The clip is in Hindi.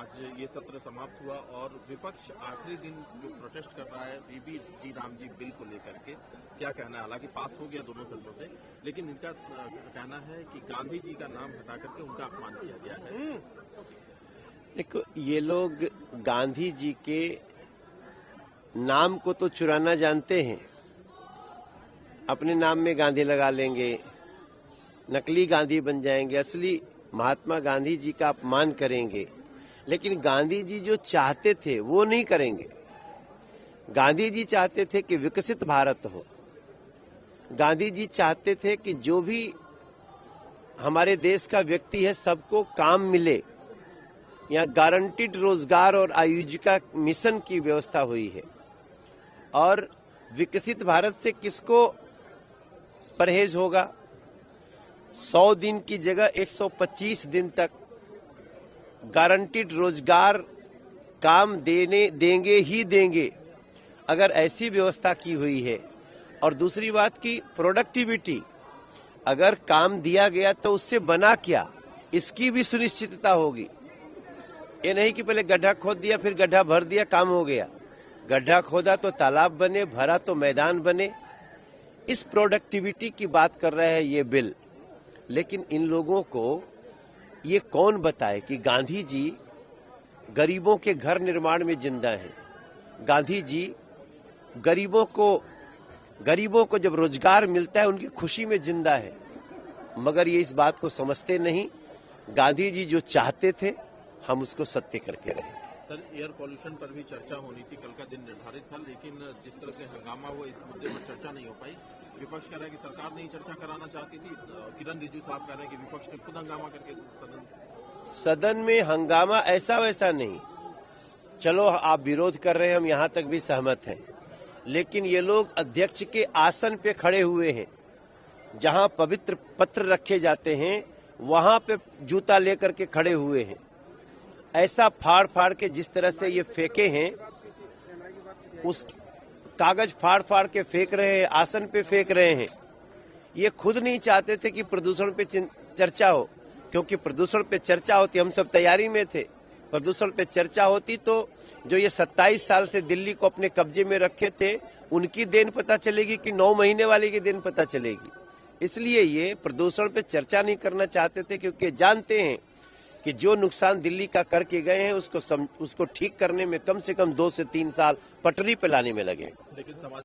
आज ये सत्र समाप्त हुआ और विपक्ष आखिरी दिन जो प्रोटेस्ट कर रहा है बीबी जी राम जी बिल को लेकर के, क्या कहना है? हालांकि पास हो गया दोनों सदनों से, लेकिन इनका कहना है कि गांधी जी का नाम हटा करके उनका अपमान किया गया है। देखो, ये लोग गांधी जी के नाम को तो चुराना जानते हैं, अपने नाम में गांधी लगा लेंगे, नकली गांधी बन जाएंगे, असली महात्मा गांधी जी का अपमान करेंगे। लेकिन गांधी जी जो चाहते थे वो नहीं करेंगे। गांधी जी चाहते थे कि विकसित भारत हो। गांधी जी चाहते थे कि जो भी हमारे देश का व्यक्ति है सबको काम मिले। यहाँ गारंटीड रोजगार और आजीविका मिशन की व्यवस्था हुई है। और विकसित भारत से किसको परहेज होगा? 100 दिन की जगह 125 दिन तक गारंटीड रोजगार काम देंगे ही देंगे, अगर ऐसी व्यवस्था की हुई है। और दूसरी बात की प्रोडक्टिविटी, अगर काम दिया गया तो उससे बना क्या, इसकी भी सुनिश्चितता होगी। ये नहीं कि पहले गड्ढा खोद दिया फिर गड्ढा भर दिया, काम हो गया। गड्ढा खोदा तो तालाब बने, भरा तो मैदान बने। इस प्रोडक्टिविटी की बात कर रहा है ये बिल। लेकिन इन लोगों को ये कौन बताए कि गांधी जी गरीबों के घर निर्माण में जिंदा हैं। गांधी जी गरीबों को जब रोजगार मिलता है उनकी खुशी में जिंदा है। मगर ये इस बात को समझते नहीं। गांधी जी जो चाहते थे हम उसको सत्य करके रहे। सर, एयर पॉल्यूशन पर भी चर्चा होनी थी, कल का दिन निर्धारित था, लेकिन जिस तरह से हंगामा हुआ इस मुद्दे पर चर्चा नहीं हो पाई। विपक्ष कह रहा है कि सरकार नहीं चर्चा कराना चाहती थी। किरण रिजिजू साहब कह रहे हैं कि विपक्ष ने खुद हंगामा करके सदन में हंगामा ऐसा वैसा नहीं। चलो, आप विरोध कर रहे हैं, हम यहाँ तक भी सहमत हैं। लेकिन ये लोग अध्यक्ष के आसन पे खड़े हुए हैं। जहाँ पवित्र पत्र रखे जाते हैं वहां पे जूता लेकर के खड़े हुए हैं। ऐसा फाड़ फाड़ के जिस तरह से ये फेंके हैं, उस कागज फाड़ फाड़ के फेंक रहे हैं, आसन पे फेंक रहे हैं। ये खुद नहीं चाहते थे कि प्रदूषण पे चर्चा हो, क्योंकि प्रदूषण पे चर्चा होती, हम सब तैयारी में थे। प्रदूषण पे चर्चा होती तो जो ये 27 साल से दिल्ली को अपने कब्जे में रखे थे उनकी देन पता चलेगी कि 9 महीने वाले की देन पता चलेगी। इसलिए ये प्रदूषण पे चर्चा नहीं करना चाहते थे, क्योंकि जानते हैं कि जो नुकसान दिल्ली का करके गए हैं उसको ठीक करने में कम से कम 2 से 3 साल पटरी पे लाने में लगे। लेकिन